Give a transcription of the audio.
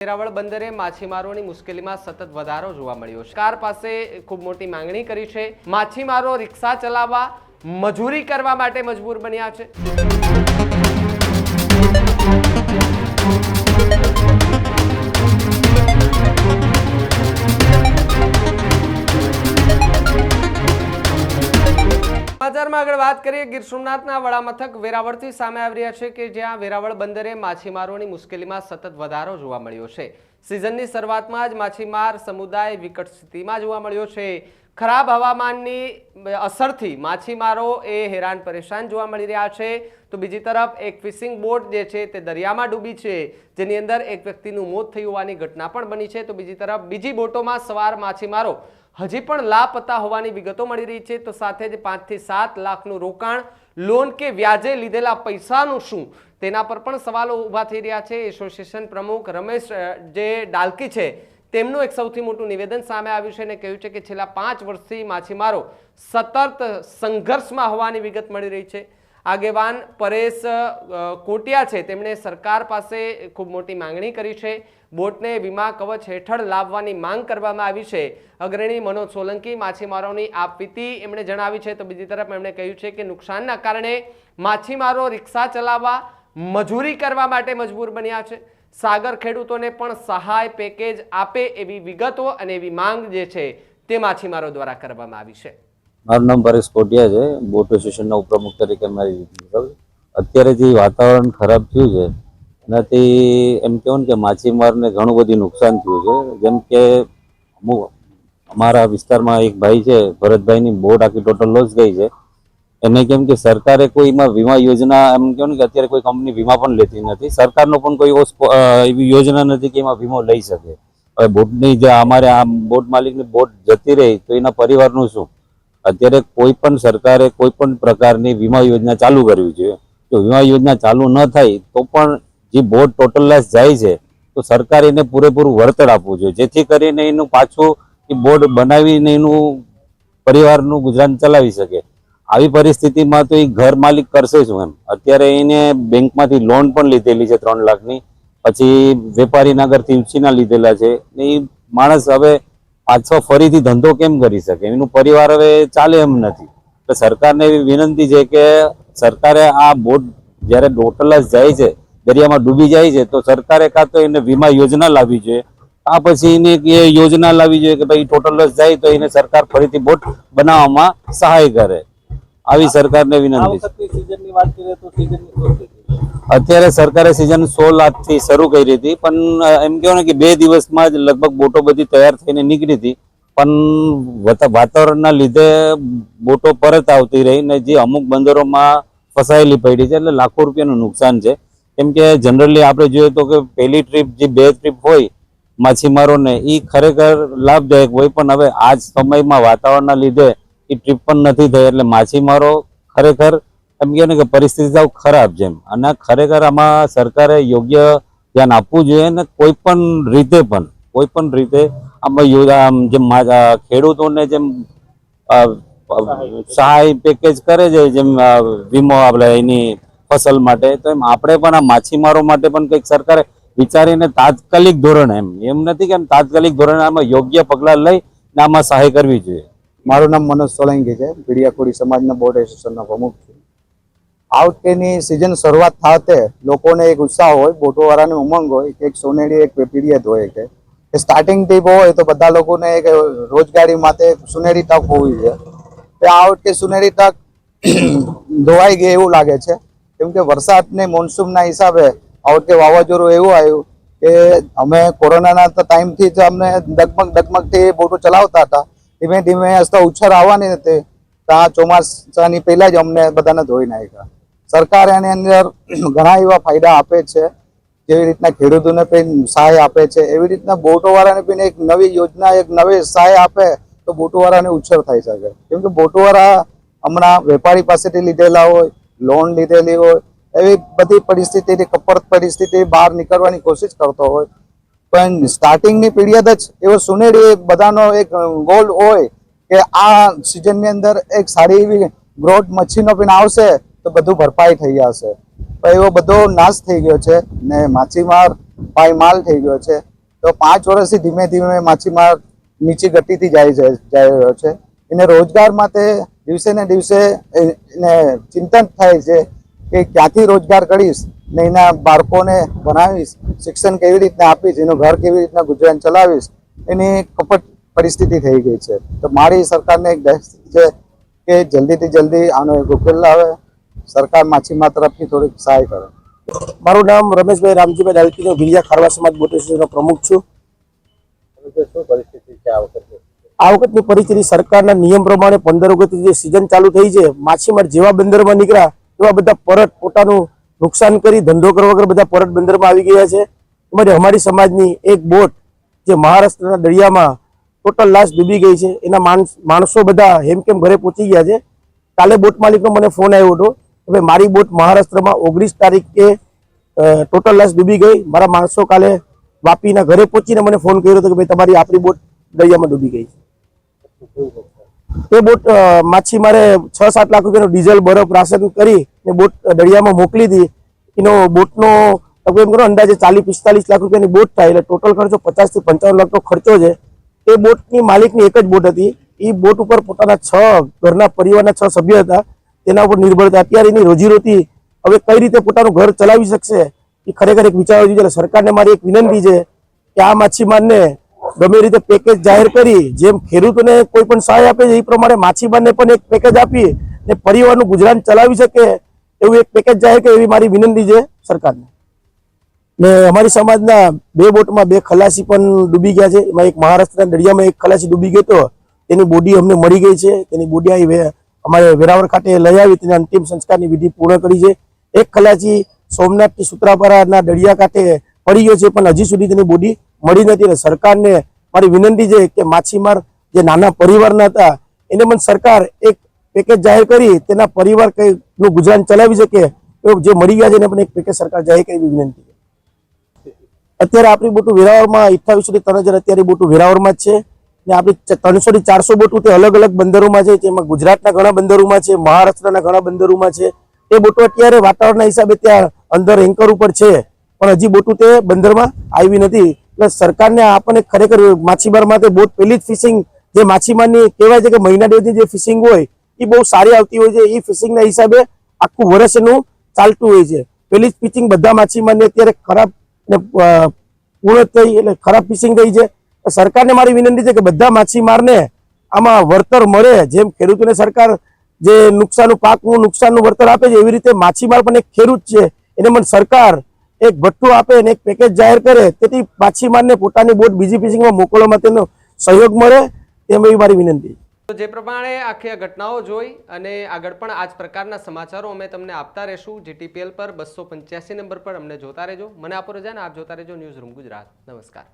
વેરાવળ બંદરે માછીમારોની મુશ્કેલીમાં સતત વધારો જોવા મળ્યો છે। સરકાર પાસે ખૂબ મોટી માંગણી કરી છે। માછીમારો રિક્ષા ચલાવવા મજૂરી કરવા માટે મજબૂર બન્યા છે। સમાચારમાં આગળ વાત કરીએ ગીર સોમનાથના વડા મથક વેરાવળથી સામે આવી રહ્યા છે કે જ્યાં વેરાવળ બંદરે માછીમારોની મુશ્કેલીમાં સતત વધારો જોવા મળ્યો છે। સિઝનની શરૂઆતમાં જ માછીમાર સમુદાય વિકટ સ્થિતિમાં જોવા મળ્યો છે। ખરાબ હવામાનની અસરથી માછીમારો હેરાન પરેશાન જોવા મળી રહ્યા છે। તો બીજી તરફ એક ફિશિંગ બોટ જે છે તે દરિયામાં ડૂબી છે, જેની અંદર એક વ્યક્તિનું મોત થયું હોવાની ઘટના પણ બની છે। તો બીજી તરફ બીજી બોટોમાં સવાર માછીમારો હજી પણ લાપતા હોવાની વિગતો મળી રહી છે। તો સાથે જ 5 થી 7 લાખનું રોકાણ, લોન કે વ્યાજે લીધેલા પૈસાનું શું, તેના પર પણ સવાલો ઊભા થઈ રહ્યા છે। એસોસિએશન પ્રમુખ રમેશ જે ડાલકી છે તેમનું એક સૌથી મોટું નિવેદન સામે આવ્યું છે અને કહ્યું છે કે છેલ્લા 5 વર્ષથી માછીમારો સતત સંઘર્ષમાં હોવાની વિગત મળી રહી છે। આગેવાન પરેશ કોટિયા છે તેમણે સરકાર પાસે ખૂબ મોટી માંગણી કરી છે। બોટને વીમા કવચ હેઠળ લાવવાની માંગ કરવામાં આવી છે। અગ્રણી મનોજ સોલંકી માછીમારોની આપવીતી એમણે જણાવી છે। તો બીજી તરફ એમણે કહ્યું છે કે નુકસાનના કારણે માછીમારો રિક્ષા ચલાવવા મજૂરી કરવા માટે મજબૂર બન્યા છે। સાગર ખેડૂતોને પણ સહાય પેકેજ આપે એવી વિગતો અને એવી માંગ જે છે તે માછીમારો દ્વારા કરવામાં આવી છે। મારું નામ પરેશ કોટિયા છે, બોટ એસોસિએશનના ઉપપ્રમુખ તરીકે મારી અત્યારે જે વાતાવરણ ખરાબ થયું છે એનાથી એમ કહેવું કે માછીમારને ઘણું બધું નુકસાન થયું છે। જેમ કે અમારા વિસ્તારમાં એક ભાઈ છે, ભરતભાઈની બોટ આખી ટોટલ લોસ ગઈ છે। એને કેમ કે સરકારે કોઈમાં વીમા યોજના એમ કહેવું કે અત્યારે કોઈ કંપની વીમા પણ લેતી નથી। સરકારનો પણ કોઈ એવી યોજના નથી કે એમાં વીમો લઈ શકે। હવે બોટની જે અમારે આ બોટ માલિકની બોટ જતી રહી તો એના પરિવારનું શું? અત્યારે કોઈ પણ સરકારે કોઈ પણ પ્રકારની વીમા યોજના ચાલુ કરવી જોઈએ। જો વીમા યોજના ચાલુ ન થાય તો પણ જે બોટ ટોટલ લોસ જાય છે તો સરકારે એને પૂરેપૂરું વળતર આપવું જોઈએ, જેથી કરીને એનું પાછું એ બોટ બનાવીને એનું પરિવારનું ગુજરાન ચલાવી શકે। આવી પરિસ્થિતિમાં તો એ ઘર માલિક કરશે શું એમ? અત્યારે એને બેંકમાંથી લોન પણ લીધેલી છે 3 લાખની, પછી વેપારીના ઘરથી ઉછીના લીધેલા છે। એ માણસ હવે પાછો ફરીથી ધંધો કેમ કરી શકે? એનું પરિવાર હવે ચાલે એમ નથી। તો સરકારને એવી વિનંતી છે કે સરકારે આ બોટ જ્યારે ટોટલ જાય છે, દરિયામાં ડૂબી જાય છે, તો સરકારે કાં તો એને વીમા યોજના લાવવી જોઈએ, આ પછી એને યોજના લાવવી જોઈએ કે ભાઈ ટોટલ લોસ જાય તો એને સરકાર ફરીથી બોટ બનાવવામાં સહાય કરે। આવી સરકારને વિનંતી છે। અત્યારે સરકારે સિઝન 16 થી શરૂ કરી હતી, પણ એમ કહેવાય ને કે 2 દિવસમાં જ લગભગ બોટો બધી તૈયાર થઈને નીકળી હતી, પણ વાતાવરણના લીધે બોટો પરત આવતી રહી ને જે અમુક બંદરોમાં ફસાયેલી પડી છે, એટલે લાખો રૂપિયાનું નુકસાન છે। કેમ કે જનરલી આપણે જોઈએ તો કે પહેલી ટ્રીપ જે 2 ટ્રીપ હોય માછીમારોને એ ખરેખર લાભદાયક હોય, પણ હવે આ જ સમયમાં વાતાવરણના લીધે એ ટ્રીપ પણ નથી થઈ, એટલે માછીમારો ખરેખર એમ કહે ને કે પરિસ્થિતિ સાવ ખરાબ છે। અને ખરેખર આમાં સરકારે યોગ્ય ધ્યાન આપવું જોઈએ ને કોઈ પણ રીતે આમાં જેમ ખેડૂતોને જેમ સહાય પેકેજ કરે છે, જેમ વીમો આપણે એની ફસલ માટે, તો એમ આપણે પણ આ માછીમારો માટે પણ કંઈક સરકારે વિચારીને તાત્કાલિક ધોરણે એમ નથી કે તાત્કાલિક ધોરણે આમાં યોગ્ય પગલાં લઈ ને આમાં સહાય કરવી જોઈએ। મારું નામ મનોજ સોલંકી છે, ભીડિયાખોડી સમાજના બોર્ડ એસોસિએશનના પ્રમુખ છું। આ વખતેની સિઝન શરૂઆત થતે લોકોને એક ઉત્સાહ હોય, બોટોવાળાને ઉમંગ હોય, એક સોનેરી એક પીરિયડ હોય કે સ્ટાર્ટિંગ ટીપ હોય તો બધા લોકોને એક રોજગારી માટે સુનેરી તક હોવી જોઈએ। આ વખતે સુનેરી તક ધોવાઈ ગઈ એવું લાગે છે, કેમ કે વરસાદને મોન્સૂનના હિસાબે આ વખતે વાવાઝોડું એવું આવ્યું કે અમે કોરોનાના ટાઈમથી જ અમને ડગમગથી બોટો ચલાવતા હતા, ધીમે ધીમે હસતા ઉછર આવવાની હતી, ત્યાં ચોમાસાની પહેલા જ અમને બધાને ધોઈ નાખ્યા। સરકાર એની અંદર ઘણા એવા ફાયદા આપે છે, જેવી રીતના ખેડૂતોને પણ સહાય આપે છે, એવી રીતના બોટોવાળાને પણ એક નવી યોજના, એક નવી સહાય આપે તો બોટોવાળાને ઉછર થઈ શકે। કેમ કે બોટોવાળા હમણાં વેપારી પાસેથી લીધેલા હોય, લોન લીધેલી હોય, એવી બધી પરિસ્થિતિથી કપડત પરિસ્થિતિ બહાર નીકળવાની કોશિશ કરતો હોય, પણ સ્ટાર્ટિંગની પીરિયડ જ એવો સુનેરી બધાનો એક ગોલ હોય કે આ સિઝનની અંદર એક સારી એવી ગ્રોથ મચ્છીનો પણ આવશે તો બધું ભરપાઈ થઈ જશે, પણ એવો બધો નાશ થઈ ગયો છે ને માછીમાર પાયમાલ થઈ ગયો છે। તો 5 વર્ષથી ધીમે ધીમે માછીમાર નીચી ગતિથી જઈ રહ્યો છે. એને રોજગાર માટે દિવસે ને દિવસે એને ચિંતન થાય છે કે ક્યાંથી રોજગાર કરીશ ને એના બાળકોને ભણાવીશ, શિક્ષણ કેવી રીતના આપીશ, એનું ઘર કેવી રીતના ગુજરાન ચલાવીશ, એની કપટ પરિસ્થિતિ થઈ ગઈ છે. તો મારી સરકારને એક દહેશત છે કે જલ્દીથી જલ્દી આનો એક ઉકેલ લાવે, સરકાર માછીમાર તરફથી થોડીક સહાય કરે. મારું નામ રમેશભાઈ રામજીભાઈ ડાલકી, હું ભીલિયા ખારવા સમાજ બોટ એસોસિએશનનો પ્રમુખ છું. આ વખતની પરિસ્થિતિ સરકારના નિયમ પ્રમાણે 15 ઓગસ્ટથી જે સિઝન ચાલુ થઈ છે, માછીમાર જેવા બંદરમાં નીકળ્યા એવા બધા પરત પોતાનું નુકસાન કરી ધંધો કરવા વગર બધા પરત બંદરમાં આવી ગયા છે. એમાંથી અમારી સમાજની એક બોટ જે મહારાષ્ટ્રના દરિયામાં ટોટલ લાશ ડૂબી ગઈ છે. એના માણસો બધા હેમકેમ ઘરે પહોંચી ગયા છે. કાલે બોટ માલિકનો મને ફોન આવ્યો હતો કે ભાઈ મારી બોટ મહારાષ્ટ્રમાં 19 તારીખે ટોટલ લાશ ડૂબી ગઈ. મારા માણસો કાલે વાપીના ઘરે પહોંચીને મને ફોન કર્યો હતો કે ભાઈ તમારી આપણી બોટ દરિયામાં ડૂબી ગઈ છે. એ બોટ માછીમારે 6-7 લાખ રૂપિયાનો ડીઝલ બરફ રાશન કરી ને બોટ દરિયામાં મોકલી હતી. એનો બોટનો એમ કરો અંદાજે 40-45 લાખ રૂપિયાની બોટ થાય, એટલે ટોટલ ખર્ચો 50 થી 55 લાખનો ખર્ચો છે. એ બોટની માલિકની એક જ બોટ હતી. એ બોટ ઉપર પોતાના 6 ઘરના પરિવારના 6 સભ્ય હતા, તેના ઉપર નિર્ભર હતા. અત્યારે એની રોજીરોટી હવે કઈ રીતે પોતાનું ઘર ચલાવી શકશે એ ખરેખર એક વિચારવું જોઈએ. સરકારને મારી એક વિનંતી છે કે આ માછીમારને ગમે રીતે પેકેજ જાહેર કરી, જેમ ખેડૂતોને કોઈ પણ સહાય આપે છે એ પ્રમાણે માછીમારને પણ એક પેકેજ આપી ને પરિવારનું ગુજરાન ચલાવી શકે એવું એક પેકેજ જાહેર કરે એવી મારી વિનંતી છે સરકારને. ને અમારી સમાજના 2 બોટમાં 2 ખલાસી પણ ડૂબી ગયા છે. એમાં એક મહારાષ્ટ્રના દરિયામાં એક ખલાસી ડૂબી ગયો હતો, તેની બોડી અમને મળી ગઈ છે. તેની બોડી અહીં અમારે વેરાવળ ખાતે લઈ આવી તેને અંતિમ સંસ્કારની વિધિ પૂર્ણ કરી છે. એક ખલાસી સોમનાથથી સૂત્રાપાડાના દરિયા કાંઠે પડી ગયો છે, પણ હજી સુધી તેની બોડી મળી નથી. એટલે સરકારને મારી વિનંતી છે કે માછીમાર જે નાના પરિવારના હતા એને પણ સરકાર એક પેકેજ જાહેર કરી તેના પરિવાર નું ગુજરાન ચલાવી શકે એવું જે મળી ગયા છે એને પણ એક પેકેજ સરકાર જાહેર કરી વિનંતી છે. અત્યારે આપણી બોટું વેરાવળમાં 28 થી 3000 અત્યારે બોટું વેરાવળમાં જ છે ને આપણી 300 થી 400 બોટું તે અલગ અલગ બંદરોમાં છે. તેમાં ગુજરાતના ઘણા બંદરોમાં છે, મહારાષ્ટ્રના ઘણા બંદરોમાં છે. એ બોટો અત્યારે વાતાવરણના હિસાબે ત્યાં અંદર એન્કર ઉપર છે, પણ હજી બોટું તે બંદરમાં આવી નથી. એટલે સરકારને આપણને ખરેખર માછીમાર માટે બોટ પેલી જ ફિશિંગ જે માછીમારની કહેવાય છે કે મહિના દિવસની જે ફિશિંગ હોય એ બહુ સારી આવતી હોય છે. એ ફિશિંગના હિસાબે આખું વર્ષ એનું ચાલતું હોય છે. પેલી જ ફિશિંગ બધા માછીમારને અત્યારે ખરાબ ને પૂર્ણ થઈ એટલે ખરાબ ફિશિંગ થઈ છે. સરકારને મારી વિનંતી છે કે બધા માછીમારને આમાં વળતર મળે. જેમ ખેડૂતોને સરકાર જે પાકનું નુકસાનનું વળતર આપે છે એવી રીતે માછીમાર પણ એક ખેડૂત છે, એને પણ સરકાર એક ભથ્થું આપે અને એક પેકેજ જાહેર કરે, તેથી માછીમારને પોતાની બોટ બીજી ફિશિંગમાં મોકલવા માટેનો સહયોગ મળે તેમ એવી મારી વિનંતી. તો જે પ્રમાણે આખી આ ઘટનાઓ જોઈ અને આગળ પણ આ જ પ્રકારના સમાચારો અમે તમને આપતા રહેશું. GTPL પર 285 નંબર પર અમને જોતા રહેજો. મને આપો રજા ને આપ જોતા રહેજો ન્યૂઝ રૂમ ગુજરાત. નમસ્કાર.